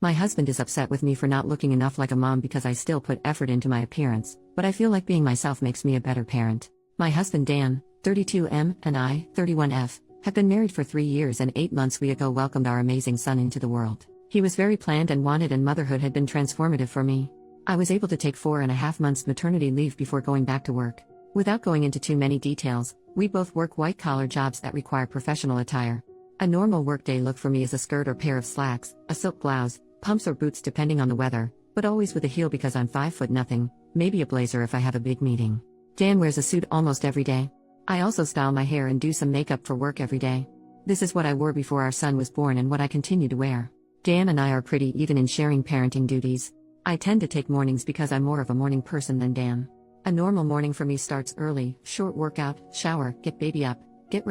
My husband is upset with me for not looking enough like a mom because I still put effort into my appearance, but I feel like being myself makes me a better parent. My husband Dan, 32M, and I, 31F, have been married for 3 years and 8 months ago welcomed our amazing son into the world. He was very planned and wanted, and motherhood had been transformative for me. I was able to take 4.5 months maternity leave before going back to work. Without going into too many details, we both work white-collar jobs that require professional attire. A normal workday look for me is a skirt or pair of slacks, a silk blouse, pumps or boots depending on the weather, but always with a heel because I'm 5'0", maybe a blazer if I have a big meeting. Dan wears a suit almost every day. I also style my hair and do some makeup for work every day. This is what I wore before our son was born and what I continue to wear. Dan and I are pretty even in sharing parenting duties. I tend to take mornings because I'm more of a morning person than Dan. A normal morning for me starts early, short workout, shower, get baby up, get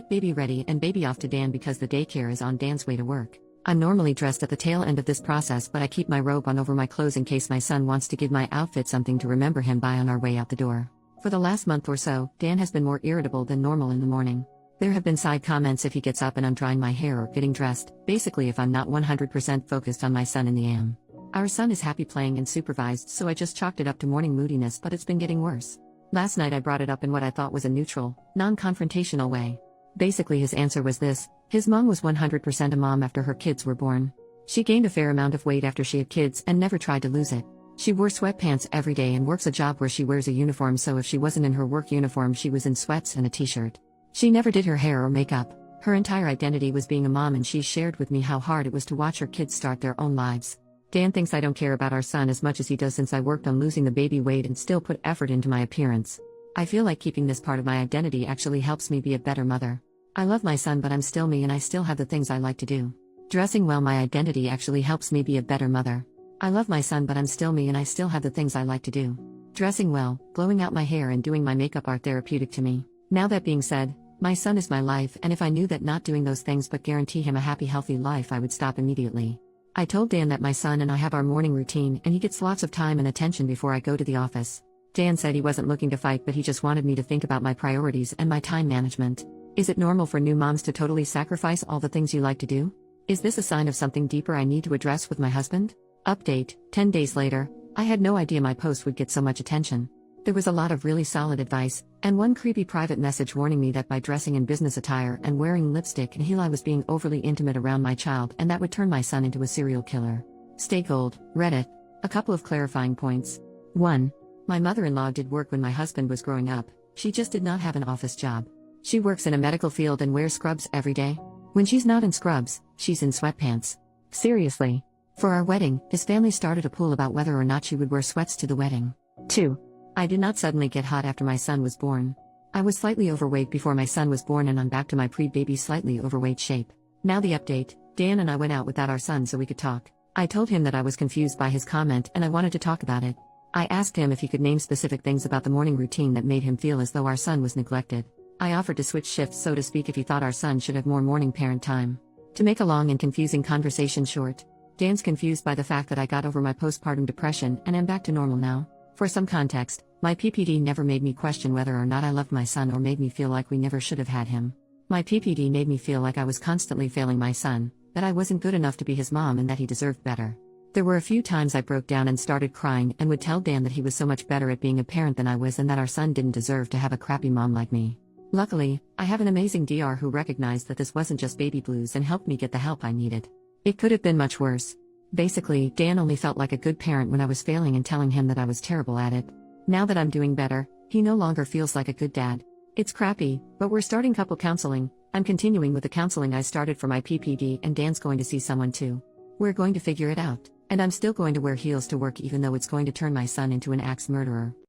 baby ready and baby off to Dan because the daycare is on Dan's way to work. I'm normally dressed at the tail end of this process, but I keep my robe on over my clothes in case my son wants to give my outfit something to remember him by on our way out the door. For the last month or so, Dan has been more irritable than normal in the morning. There have been side comments if he gets up and I'm drying my hair or getting dressed, basically if I'm not 100% focused on my son in the AM. Our son is happy playing and supervised, so I just chalked it up to morning moodiness, but it's been getting worse. Last night I brought it up in what I thought was a neutral, non-confrontational way. Basically his answer was this: his mom was 100% a mom after her kids were born. She gained a fair amount of weight after she had kids and never tried to lose it. She wore sweatpants every day and works a job where she wears a uniform, so if she wasn't in her work uniform she was in sweats and a t-shirt. She never did her hair or makeup. Her entire identity was being a mom, and she shared with me how hard it was to watch her kids start their own lives. Dan thinks I don't care about our son as much as he does since I worked on losing the baby weight and still put effort into my appearance. I feel like keeping this part of my identity actually helps me be a better mother. I love my son, but I'm still me and I still have the things I like to do. Dressing well, my identity actually helps me be a better mother. I love my son, but I'm still me and I still have the things I like to do. Dressing well, blowing out my hair and doing my makeup are therapeutic to me. Now that being said, my son is my life, and if I knew that not doing those things but guarantee him a happy, healthy life, I would stop immediately. I told Dan that my son and I have our morning routine and he gets lots of time and attention before I go to the office. Dan said he wasn't looking to fight, but he just wanted me to think about my priorities and my time management. Is it normal for new moms to totally sacrifice all the things you like to do? Is this a sign of something deeper I need to address with my husband? Update: 10 days later. I had no idea my post would get so much attention. There was a lot of really solid advice, and one creepy private message warning me that by dressing in business attire and wearing lipstick and heel I was being overly intimate around my child and that would turn my son into a serial killer. Stay gold, Reddit. A couple of clarifying points. 1. My mother-in-law did work when my husband was growing up. She just did not have an office job. She works in a medical field and wears scrubs every day. When she's not in scrubs, she's in sweatpants. Seriously. For our wedding, his family started a pool about whether or not she would wear sweats to the wedding. 2. I did not suddenly get hot after my son was born. I was slightly overweight before my son was born and I'm back to my pre-baby slightly overweight shape. Now the update: Dan and I went out without our son so we could talk. I told him that I was confused by his comment and I wanted to talk about it. I asked him if he could name specific things about the morning routine that made him feel as though our son was neglected. I offered to switch shifts, so to speak, if he thought our son should have more morning parent time. To make a long and confusing conversation short, Dan's confused by the fact that I got over my postpartum depression and am back to normal now. For some context, my PPD never made me question whether or not I loved my son or made me feel like we never should have had him. My PPD made me feel like I was constantly failing my son, that I wasn't good enough to be his mom and that he deserved better. There were a few times I broke down and started crying and would tell Dan that he was so much better at being a parent than I was and that our son didn't deserve to have a crappy mom like me. Luckily, I have an amazing DR who recognized that this wasn't just baby blues and helped me get the help I needed. It could have been much worse. Basically, Dan only felt like a good parent when I was failing and telling him that I was terrible at it. Now that I'm doing better, he no longer feels like a good dad. It's crappy, but we're starting couple counseling. I'm continuing with the counseling I started for my PPD, and Dan's going to see someone too. We're going to figure it out, and I'm still going to wear heels to work even though it's going to turn my son into an axe murderer.